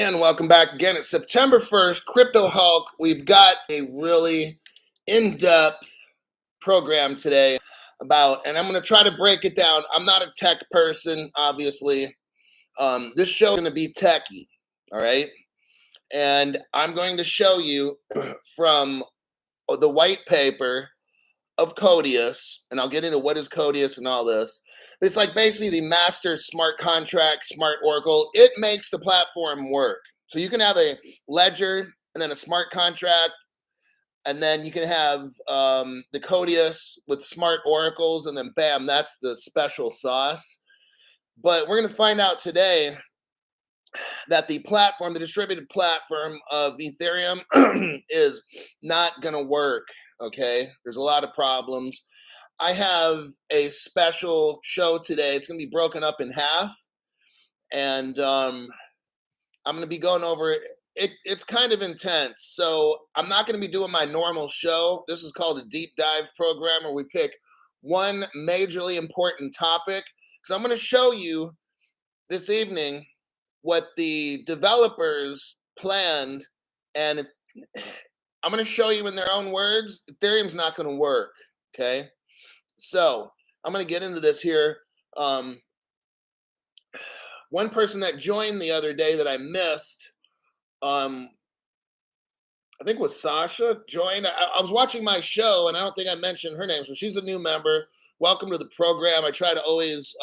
And welcome back again. It's September 1st, Crypto Hulk. We've got a really in-depth program today and I'm going to try to break it down. I'm not a tech person, obviously. This show is going to be techy, all right? And I'm going to show you from the white paper of Codius, and I'll get into what is Codius and all this. It's like basically the master smart contract, smart oracle. It makes the platform work. So you can have a ledger and then a smart contract, and then you can have the Codius with smart oracles, and then bam, that's the special sauce. But we're going to find out today that the platform, the distributed platform of Ethereum is not going to work. Okay, there's a lot of problems. I have a special show today. It's going to be broken up in half, and I'm going to be going over it. It's kind of intense, so I'm not going to be doing my normal show. This is called a deep dive program where we pick one majorly important topic. So I'm going to show you this evening what the developers planned, and I'm going to show you in their own words. Ethereum's not going to work, okay? So I'm going to get into this here. One person that joined the other day that I missed, I think it was Sasha, joined. I was watching my show, and I don't think I mentioned her name. So she's a new member. Welcome to the program. I try to always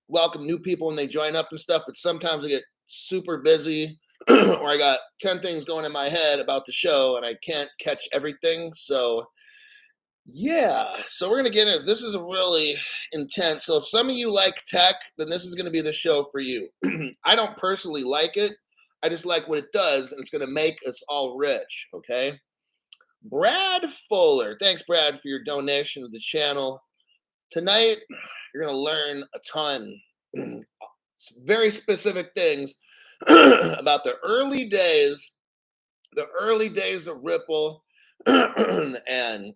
welcome new people when they join up and stuff, but sometimes I get super busy or I got 10 things going in my head about the show, and I can't catch everything. So yeah, so we're gonna get into this. Is a really intense. So if some of you like tech, then this is gonna be the show for you. I don't personally like it. I just like what it does, and it's gonna make us all rich. Okay. Brad Fuller, thanks, Brad, for your donation to the channel. Tonight, you're gonna learn a ton, very specific things about the early days of Ripple, and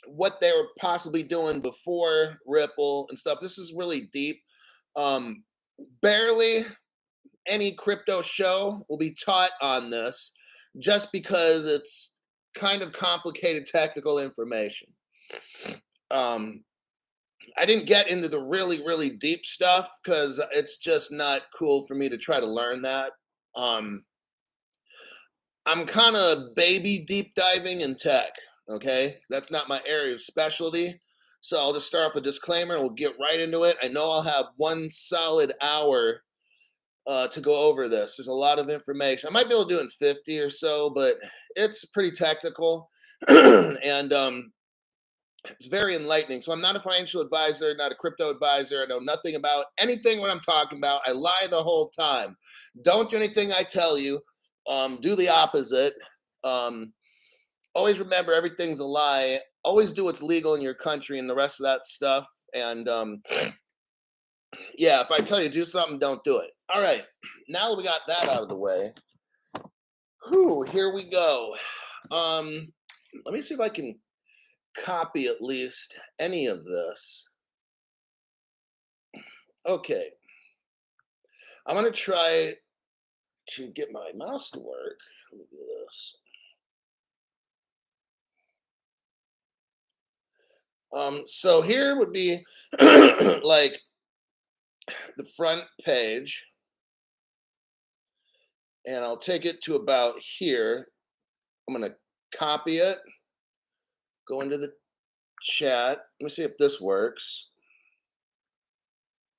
what they were possibly doing before Ripple and stuff. This is really deep. Barely any crypto show will be taught on this just because it's kind of complicated technical information. I didn't get into the really, really deep stuff because it's just not cool for me to try to learn that. I'm kind of baby deep diving in tech. Okay, that's not my area of specialty. So I'll just start off a disclaimer and we'll get right into it. I know I'll have one solid hour to go over this. There's a lot of information. I might be able to do it in 50 or so, but it's pretty technical and it's very enlightening. So I'm not a financial advisor, not a crypto advisor. I know nothing about anything what I'm talking about. I lie the whole time. Don't do anything I tell you. Do the opposite. Always remember everything's a lie. Always do what's legal in your country and the rest of that stuff. And yeah, if I tell you to do something, don't do it. All right. Now that we got that out of the way, here we go. Let me see if I can copy at least any of this. Okay. I'm going to try to get my mouse to work. Let me do this. So here would be like the front page, and I'll take it to about here. I'm going to copy it, go into the chat. Let me see if this works.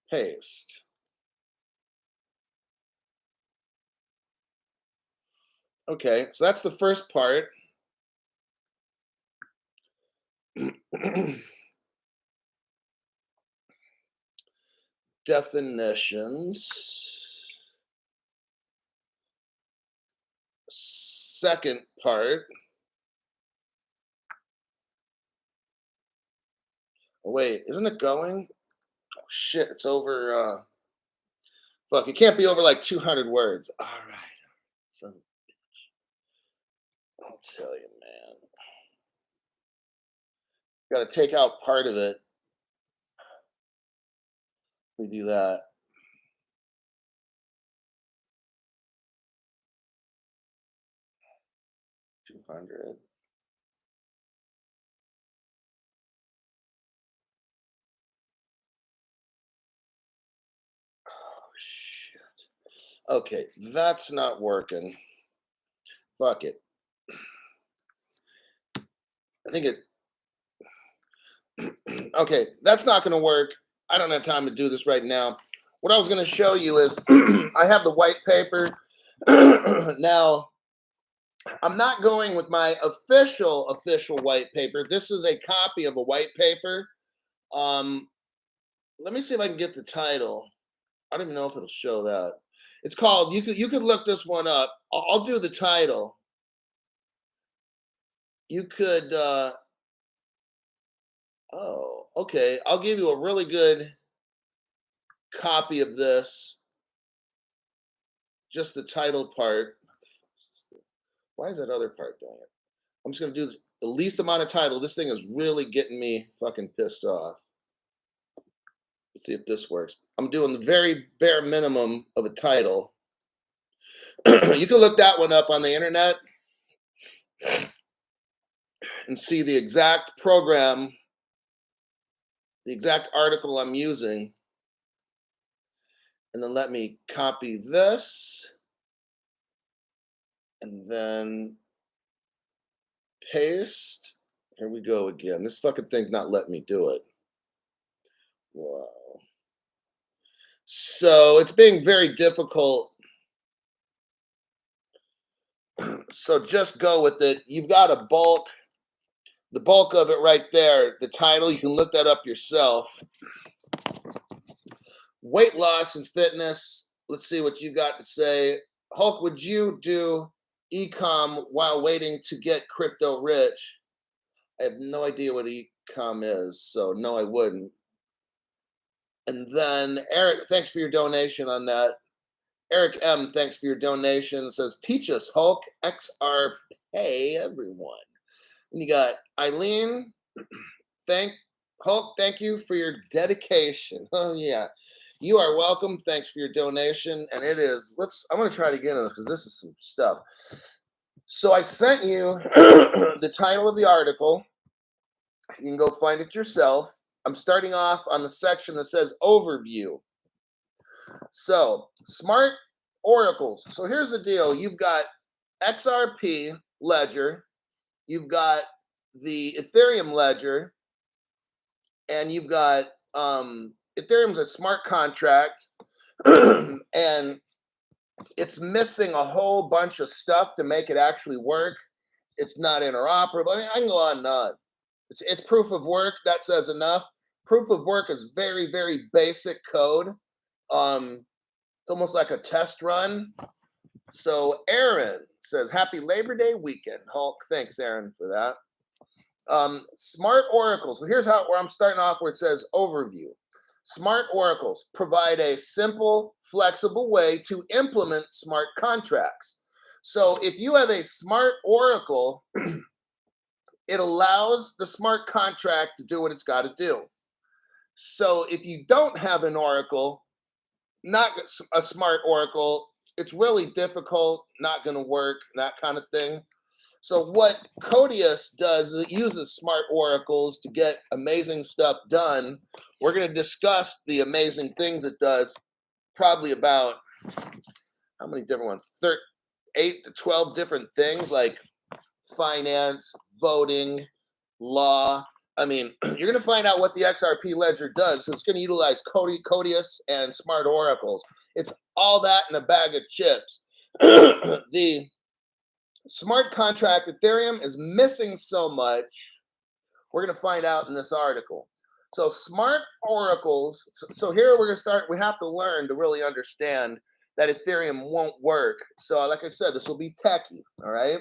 Paste. Okay, so that's the first part. Definitions. Second part. Oh, wait, isn't it going? Oh shit, it's over. Fuck, it can't be over like 200 words. All right, son of a bitch. I'll tell you, man. Got to take out part of it. We do that. 200. Oh, shit. Okay, that's not working. Fuck it. I think it. Okay, that's not going to work. I don't have time to do this right now. What I was going to show you is I have the white paper. Now, I'm not going with my official white paper. This is a copy of a white paper. Um, Let me see if I can get the title. I don't even know if it'll show that. It's called. You could look this one up. I'll do the title. You could. Oh, okay. I'll give you a really good copy of this. Just the title part. Why is that other part doing it? I'm just gonna do the least amount of title. This thing is really getting me fucking pissed off. Let's see if this works. I'm doing the very bare minimum of a title. You can look that one up on the internet and see the exact program, the exact article I'm using. And then let me copy this and then paste. Here we go again. This fucking thing's not letting me do it. Wow. So it's being very difficult. So just go with it. You've got the bulk of it right there. The title, you can look that up yourself. Weight loss and fitness. Let's see what you got to say. Hulk, would you do ecom while waiting to get crypto rich? I have no idea what ecom is, so no, I wouldn't. And then Eric, thanks for your donation on that. Eric M, thanks for your donation. Says, teach us, Hulk, XR, pay everyone. And you got Eileen, Hulk, thank you for your dedication. Oh yeah, you are welcome. Thanks for your donation. And it is. I'm going to try to get in this because this is some stuff. So I sent you the title of the article. You can go find it yourself. I'm starting off on the section that says overview. So, smart oracles. So here's the deal. You've got XRP ledger, you've got the Ethereum ledger, and you've got Ethereum's a smart contract, and it's missing a whole bunch of stuff to make it actually work. It's not interoperable. I mean, I can go on and on. It's proof of work. That says enough. Proof of work is very, very basic code. It's almost like a test run. So Aaron says, happy Labor Day weekend, Hulk. Thanks, Aaron, for that. Smart oracles. So here's where I'm starting off, where it says overview. Smart oracles provide a simple, flexible way to implement smart contracts. So if you have a smart oracle, it allows the smart contract to do what it's got to do. So if you don't have an oracle, not a smart oracle, it's really difficult, not going to work, that kind of thing. So what Codius does is it uses smart oracles to get amazing stuff done. We're going to discuss the amazing things it does, probably about, how many different ones? 8 to 12 different things, like finance, voting, law. I mean, you're going to find out what the XRP ledger does. So it's going to utilize Codius and smart oracles. It's all that in a bag of chips. The smart contract Ethereum is missing so much. We're going to find out in this article. So smart oracles. So here we're going to start. We have to learn to really understand that Ethereum won't work. So like I said, this will be techie. All right.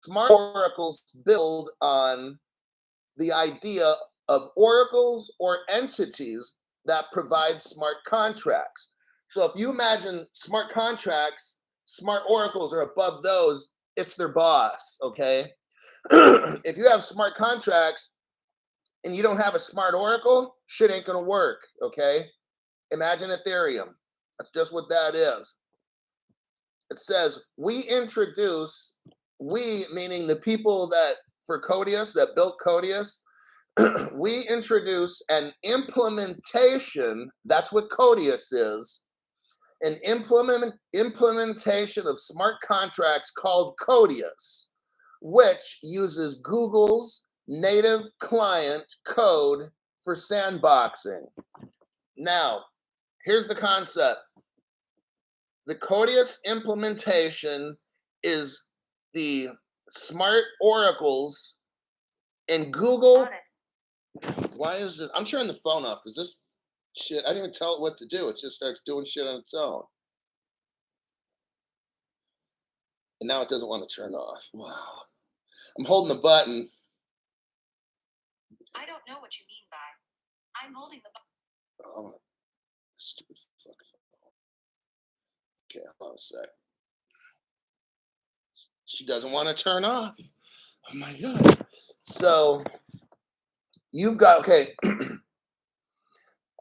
Smart oracles build on the idea of oracles or entities that provide smart contracts. So if you imagine smart contracts, smart oracles are above those, it's their boss, okay? If you have smart contracts and you don't have a smart oracle, shit ain't gonna work, okay? Imagine Ethereum. That's just what that is. It says, we introduce we, meaning the people that for Codius, that built Codius, we introduce an implementation. That's what Codius is. An implementation of smart contracts called Codius, which uses Google's native client code for sandboxing. Now, here's the concept. The Codius implementation is the smart oracles and Google. Why is this? I'm turning the phone off because this shit, I didn't even tell it what to do. It just starts doing shit on its own. And now it doesn't want to turn off. Wow. I'm holding the button. I don't know what you mean by I'm holding the button. Oh, stupid fucking phone. Okay, hold on a sec. She doesn't want to turn off. Oh my God. So you've got, okay. I'm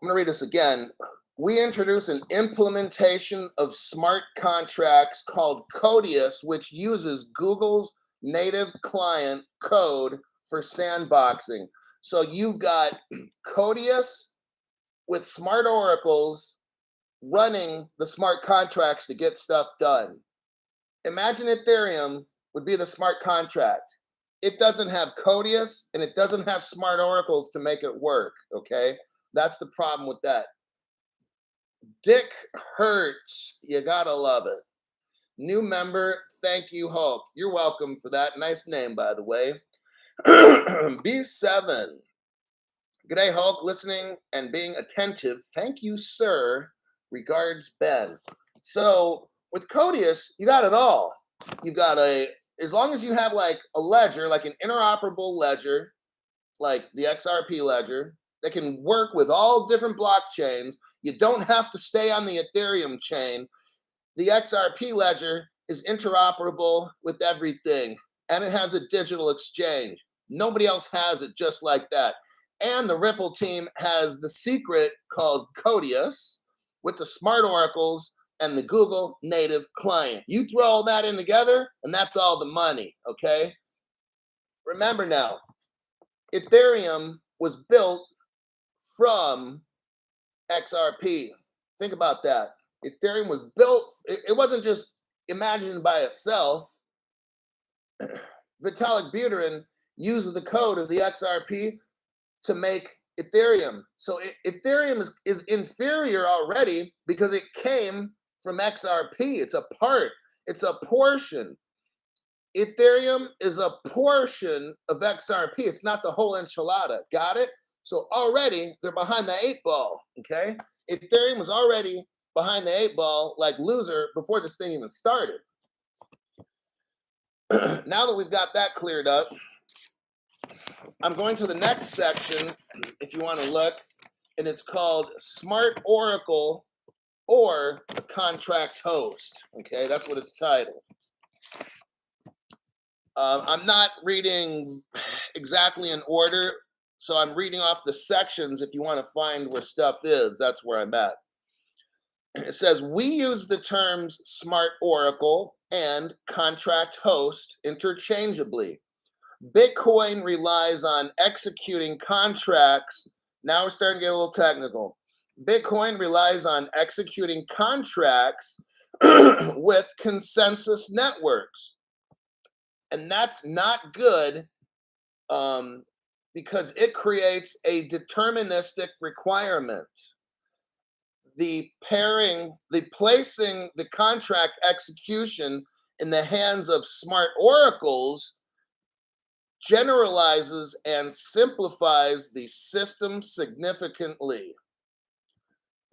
going to read this again. We introduce an implementation of smart contracts called Codius, which uses Google's native client code for sandboxing. So you've got Codius with smart oracles running the smart contracts to get stuff done. Imagine Ethereum would be the smart contract. It doesn't have Codius and it doesn't have smart oracles to make it work, okay? That's the problem with that. Dick Hurts, you gotta love it. New member, thank you, Hulk. You're welcome for that. Nice name, by the way. B7. G'day, Hulk, listening and being attentive. Thank you, sir. Regards, Ben. So with Codius, you got it all. You got as long as you have like a ledger, like an interoperable ledger, like the XRP ledger, that can work with all different blockchains. You don't have to stay on the Ethereum chain. The XRP ledger is interoperable with everything, and it has a digital exchange. Nobody else has it just like that. And the Ripple team has the secret called Codius with the smart oracles and the Google native client. You throw all that in together, and that's all the money, okay? Remember now, Ethereum was built from XRP. Think about that. Ethereum was built, it wasn't just imagined by itself. Vitalik Buterin used the code of the XRP to make Ethereum. So Ethereum is inferior already because it came from XRP. It's a part, it's a portion. Ethereum is a portion of XRP. It's not the whole enchilada. Got it? So already they're behind the 8 ball, okay? Ethereum was already behind the 8 ball like loser before this thing even started. Now that we've got that cleared up, I'm going to the next section, if you want to look, and it's called Smart Oracle or a Contract Host, okay? That's what it's titled. I'm not reading exactly in order, so I'm reading off the sections. If you want to find where stuff is, that's where I'm at. It says, we use the terms smart oracle and contract host interchangeably. Bitcoin relies on executing contracts. Now we're starting to get a little technical. Bitcoin relies on executing contracts with consensus networks. And that's not good because it creates a deterministic requirement. The placing the contract execution in the hands of smart oracles generalizes and simplifies the system significantly.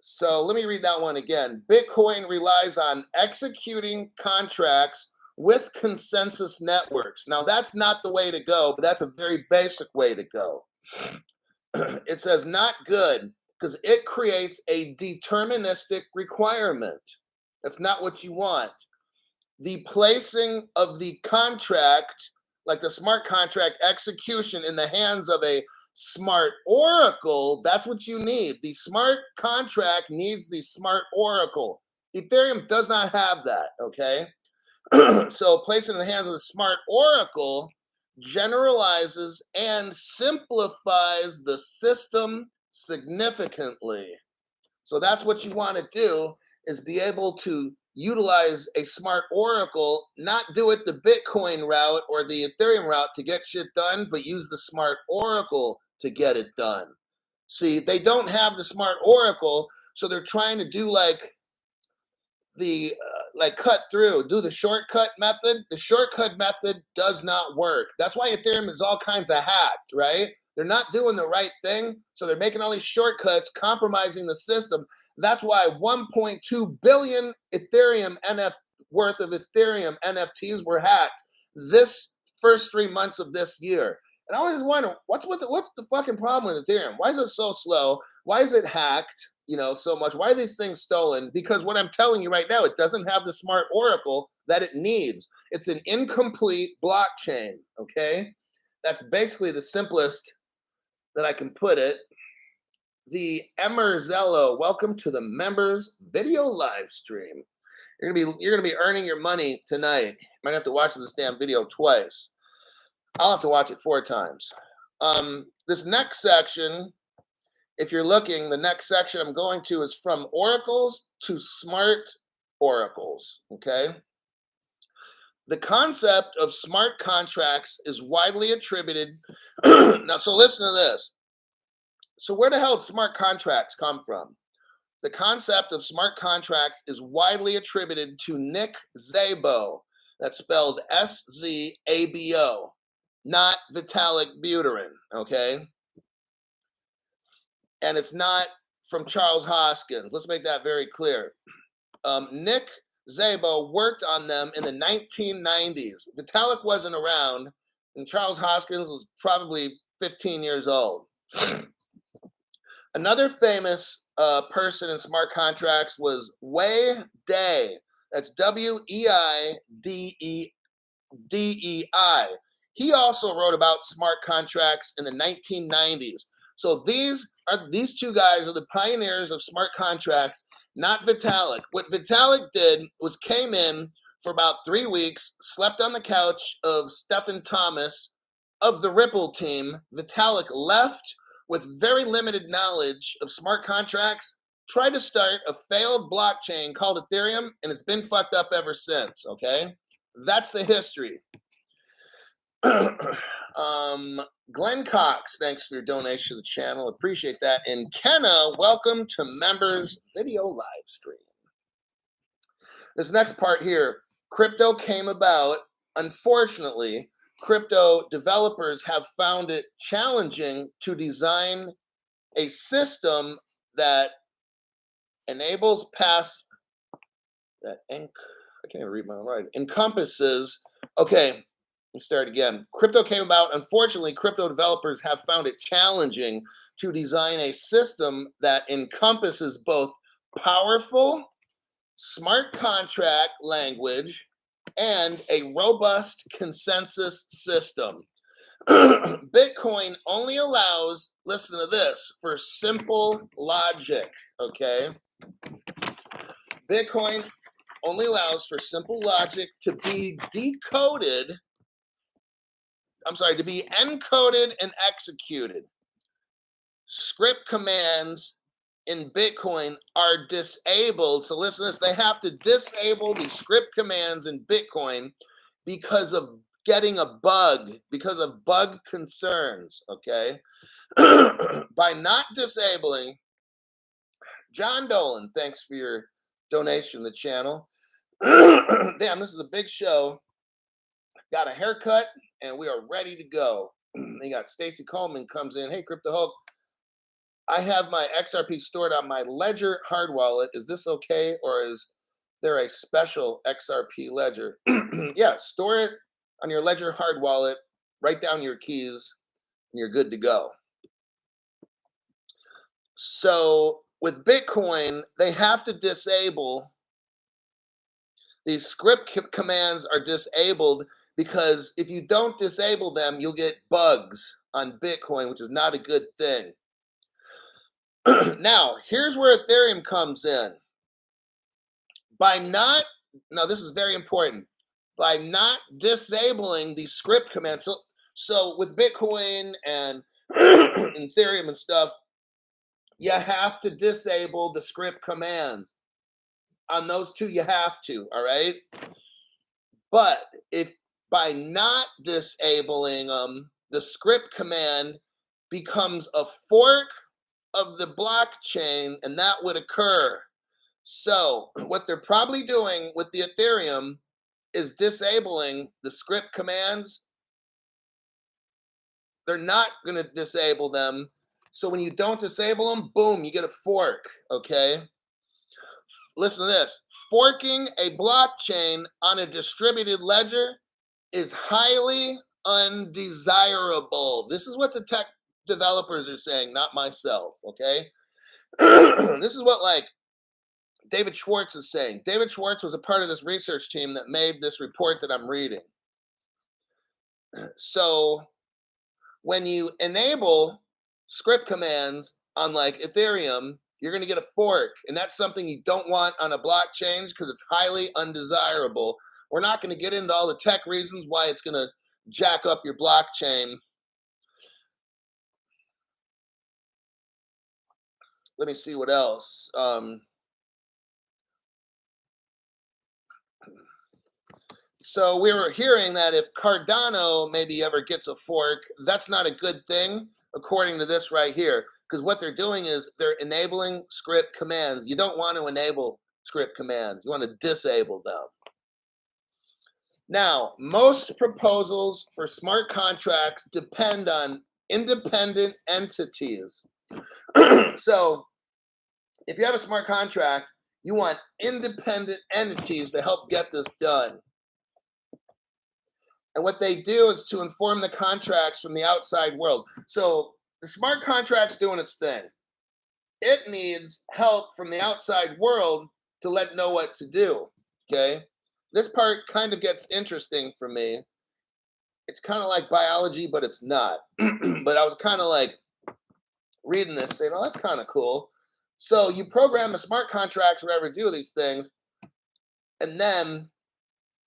So let me read that one again. Bitcoin relies on executing contracts with consensus networks. Now, that's not the way to go, but that's a very basic way to go. It says not good because it creates a deterministic requirement. That's not what you want. The placing of the contract, like the smart contract execution in the hands of a smart oracle, that's what you need. The smart contract needs the smart oracle. Ethereum does not have that, okay? So place it in the hands of the smart oracle generalizes and simplifies the system significantly. So that's what you want to do, is be able to utilize a smart oracle, not do it the Bitcoin route or the Ethereum route to get shit done, but use the smart oracle to get it done. See, they don't have the smart oracle, so they're trying to do like the like cut through, do the shortcut method. The shortcut method does not work. That's why Ethereum is all kinds of hacked, right? They're not doing the right thing, so they're making all these shortcuts, compromising the system. That's why 1.2 billion Ethereum worth of Ethereum NFTs were hacked this first 3 months of this year. And I always wonder, what's the fucking problem with Ethereum? Why is it so slow? Why is it hacked, so much? Why are these things stolen? Because what I'm telling you right now, it doesn't have the smart oracle that it needs. It's an incomplete blockchain, okay? That's basically the simplest that I can put it. The Emerzello, welcome to the members video live stream. You're gonna be earning your money tonight. You might have to watch this damn video twice. I'll have to watch it 4 times. This next section, if you're looking, the next section I'm going to is from oracles to smart oracles, okay? The concept of smart contracts is widely attributed. Now, so listen to this. So where the hell did smart contracts come from? The concept of smart contracts is widely attributed to Nick Szabo. That's spelled S-Z-A-B-O, not Vitalik Buterin, okay? And it's not from Charles Hoskins. Let's make that very clear. Nick Szabo worked on them in the 1990s. Vitalik wasn't around, and Charles Hoskins was probably 15 years old. Another famous person in smart contracts was Wei Dei. That's W-E-I-D-E-D-E-I. He also wrote about smart contracts in the 1990s. So these 2 guys are the pioneers of smart contracts, not Vitalik. What Vitalik did was came in for about 3 weeks, slept on the couch of Stephen Thomas of the Ripple team. Vitalik left with very limited knowledge of smart contracts, tried to start a failed blockchain called Ethereum, and it's been fucked up ever since, okay? That's the history. Glenn Cox, thanks for your donation to the channel. Appreciate that. And Kenna, welcome to members video live stream. This next part here, crypto came about. Unfortunately, crypto developers have found it challenging to design a system that enables I can't even read my own writing, encompasses, okay, let's start again. Crypto came about. Unfortunately, crypto developers have found it challenging to design a system that encompasses both powerful smart contract language and a robust consensus system. Bitcoin only allows, listen to this, for simple logic, okay? Bitcoin only allows for simple logic to be encoded and executed. Script commands in Bitcoin are disabled. So listen to this, they have to disable the script commands in Bitcoin because of getting a bug, because of bug concerns, okay? By not disabling, John Dolan, thanks for your donation to the channel. Damn, this is a big show. Got a haircut, and we are ready to go. They got Stacy Coleman comes in. Hey, Crypto Hulk, I have my XRP stored on my Ledger hard wallet. Is this okay, or is there a special XRP ledger? Yeah, store it on your Ledger hard wallet. Write down your keys, and you're good to go. So with Bitcoin, they have to disable. These script commands are disabled because if you don't disable them, you'll get bugs on Bitcoin, which is not a good thing. Now, here's where Ethereum comes in. Now this is very important. by not disabling the script commands. So with Bitcoin and Ethereum and stuff, you have to disable the script commands. On those two, you have to, all right? But if by not disabling them, the script command becomes a fork of the blockchain, and that would occur. So what they're probably doing with the Ethereum is disabling the script commands. They're not going to disable them. So when you don't disable them, boom, you get a fork, okay? Listen to this. Forking a blockchain on a distributed ledger is highly undesirable. This is what the tech developers are saying, not myself, okay? This is what like David Schwartz is saying. David Schwartz was a part of this research team that made this report that I'm reading. So when you enable script commands on like Ethereum, you're going to get a fork, and that's something you don't want on a blockchain because it's highly undesirable. We're not going to get into all the tech reasons why it's going to jack up your blockchain. Let me see what else. So we were hearing that if Cardano maybe ever gets a fork, that's not a good thing, according to this right here. Because what they're doing is they're enabling script commands. You don't want to enable script commands. You want to disable them. Now, most proposals for smart contracts depend on independent entities. So if you have a smart contract, you want independent entities to help get this done. And what they do is to inform the contracts from the outside world. So the smart contract's doing its thing. It needs help from the outside world to let it know what to do, okay? This part kind of gets interesting for me. It's kind of like biology, but it's not. But I was kind of like reading this saying, oh, that's kind of cool. So you program a smart contract or whatever do these things, and then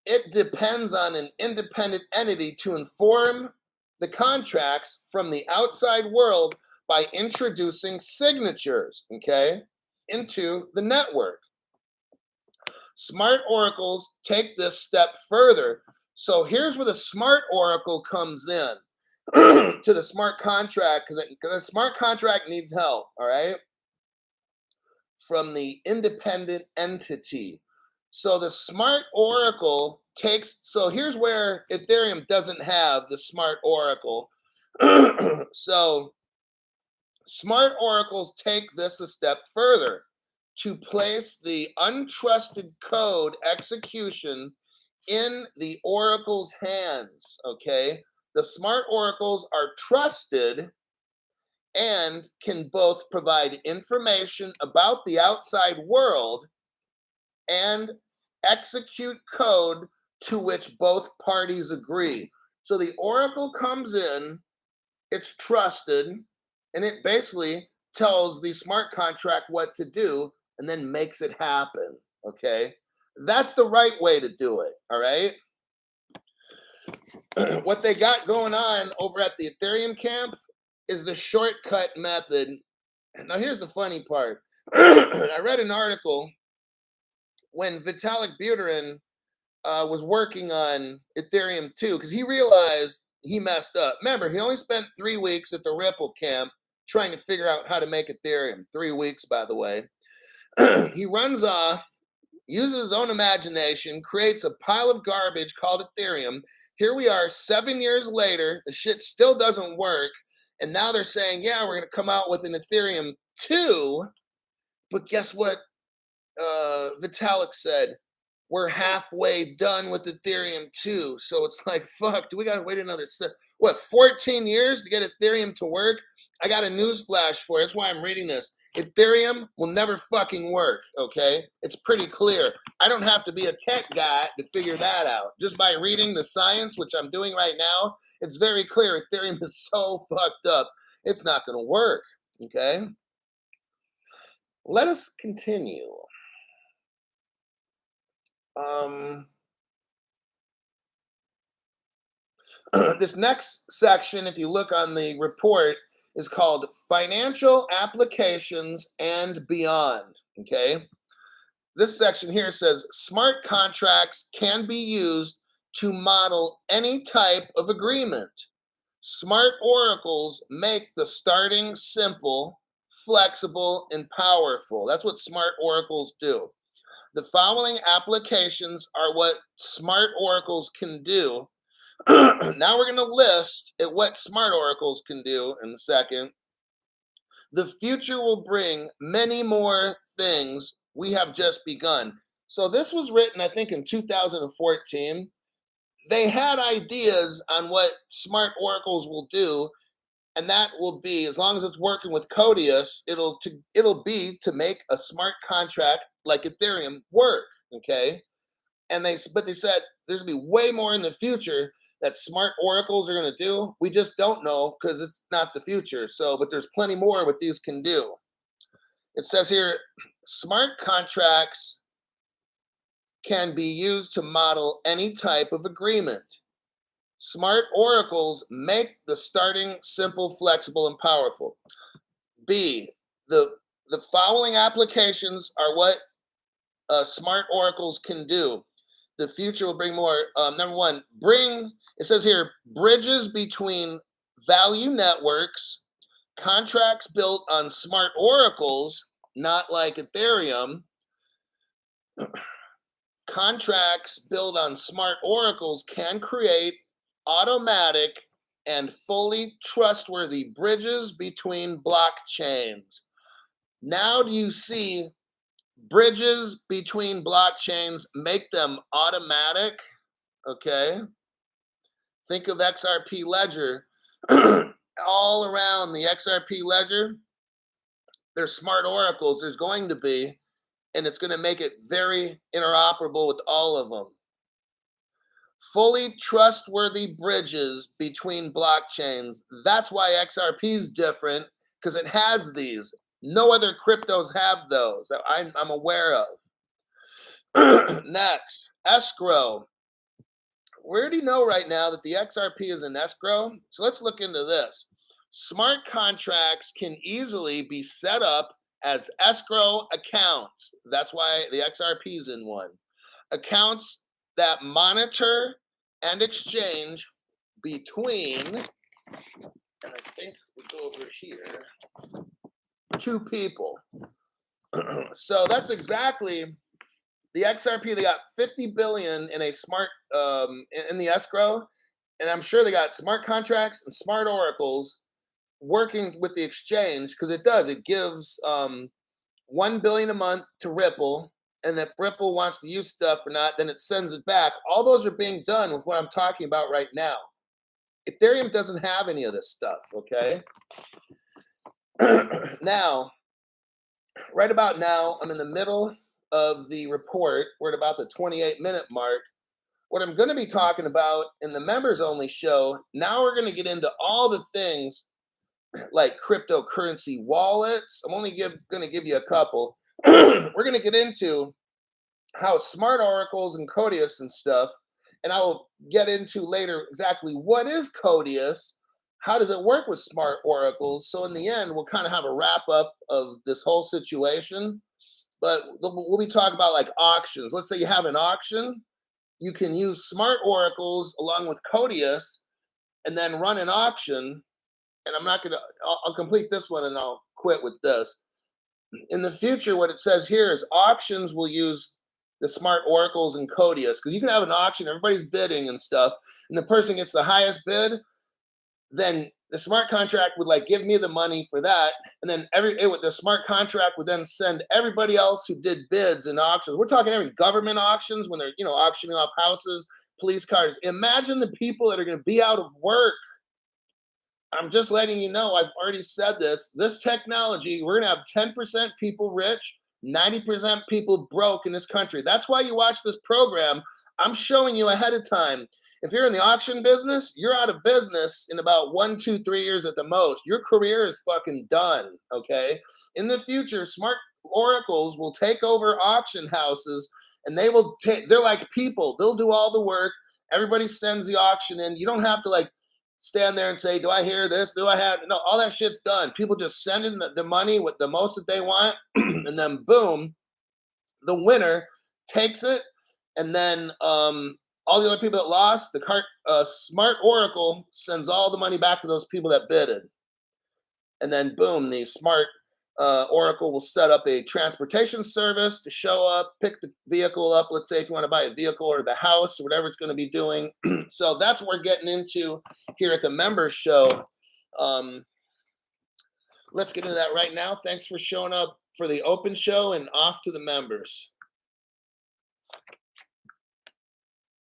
it depends on an independent entity to inform the contracts from the outside world by introducing signatures, okay, into the network. Smart oracles take this step further. So here's where the smart oracle comes in to the smart contract, because the smart contract needs help, all right, from the independent entity. So the smart oracle takes, so here's where Ethereum doesn't have the smart oracle. So smart oracles take this a step further to place the untrusted code execution in the oracle's hands, okay? The smart oracles are trusted and can both provide information about the outside world and execute code to which both parties agree. So the oracle comes in, it's trusted, and it basically tells the smart contract what to do and then makes it happen, okay? That's the right way to do it, all right? What they got going on over at the Ethereum camp is the shortcut method. Now, here's the funny part. I read an article when Vitalik Buterin was working on Ethereum 2 because he realized he messed up. Remember, he only spent 3 weeks at the Ripple camp trying to figure out how to make Ethereum. 3 weeks, by the way. He runs off, uses his own imagination, creates a pile of garbage called Ethereum. Here we are 7 years later. The shit still doesn't work. And now they're saying, yeah, we're going to come out with an Ethereum 2. But guess what Vitalik said? We're halfway done with Ethereum 2. So it's like, fuck, do we got to wait another, 14 years to get Ethereum to work? I got a news flash for you. That's why I'm reading this. Ethereum will never fucking work, okay? It's pretty clear. I don't have to be a tech guy to figure that out. Just by reading the science, which I'm doing right now, it's very clear Ethereum is so fucked up. It's not going to work, okay? Let us continue. This next section, if you look on the report, is called Financial Applications and Beyond. Okay. This section here says smart contracts can be used to model any type of agreement. Smart oracles make the starting simple, flexible, and powerful. That's what smart oracles do. The following applications are what smart oracles can do. Now we're going to list at what smart oracles can do in a second. The future will bring many more things. We have just begun. So this was written, I think, in 2014. They had ideas on what smart oracles will do, and that will be, as long as it's working with Codius, it'll be to make a smart contract like Ethereum work. Okay, but they said there's gonna be way more in the future that smart oracles are going to do. We just don't know because it's not the future. So, but there's plenty more what these can do. It says here, smart contracts can be used to model any type of agreement. Smart oracles make the starting simple, flexible, and powerful. B, the following applications are what smart oracles can do. The future will bring more. Number one, it says here, bridges between value networks, contracts built on smart oracles, not like Ethereum. Contracts built on smart oracles can create automatic and fully trustworthy bridges between blockchains. Now do you see bridges between blockchains make them automatic? Okay. Think of XRP ledger. All around the XRP ledger, there's smart oracles. There's going to be, and it's going to make it very interoperable with all of them. Fully trustworthy bridges between blockchains. That's why XRP is different, because it has these. No other cryptos have those that I'm aware of. Next, escrow. We already know right now that the XRP is an escrow. So let's look into this. Smart contracts can easily be set up as escrow accounts. That's why the XRP is in one. Accounts that monitor and exchange between, and I think we go over here, two people. So that's exactly the XRP. They got 50 billion in a smart in the escrow, and I'm sure they got smart contracts and smart oracles working with the exchange, because it gives 1 billion a month to Ripple, and if Ripple wants to use stuff or not, then it sends it back. All those are being done with what I'm talking about right now. Ethereum doesn't have any of this stuff. Okay. Now, right about now, I'm in the middle of the report. We're at about the 28-minute mark. What I'm going to be talking about in the members only show, now we're going to get into all the things like cryptocurrency wallets. I'm only going to give you a couple. We're going to get into how smart oracles and Codius and stuff, and I will get into later exactly what is Codius, how does it work with smart oracles. So in the end, we'll kind of have a wrap up of this whole situation. But we'll be talking about like auctions. Let's say you have an auction, you can use smart oracles along with Codius and then run an auction. And I'll complete this one and I'll quit with this. In the future, what it says here is auctions will use the smart oracles and Codius, because you can have an auction, everybody's bidding and stuff, and the person gets the highest bid, then the smart contract would like give me the money for that, and then the smart contract would then send everybody else who did bids in auctions. We're talking every government auctions when they're auctioning off houses, police cars. Imagine the people that are going to be out of work. I'm just letting you know, I've already said this. This technology, we're going to have 10% people rich, 90% people broke in this country. That's why you watch this program. I'm showing you ahead of time. If you're in the auction business, you're out of business in about 1, 2, 3 years at the most. Your career is fucking done, okay? In the future, smart oracles will take over auction houses, and they're like people. They'll do all the work, Everybody sends the auction in. You don't have to like stand there and say, do I hear this? Do I have, no, all that shit's done. People just send in the money with the most that they want. And then boom, the winner takes it. And then all the other people that lost, the smart oracle sends all the money back to those people that bidded. And then boom, the smart oracle will set up a transportation service to show up, pick the vehicle up. Let's say if you want to buy a vehicle or the house or whatever it's going to be doing. So that's what we're getting into here at the members show. Let's get into that right now. Thanks for showing up for the open show, and off to the members.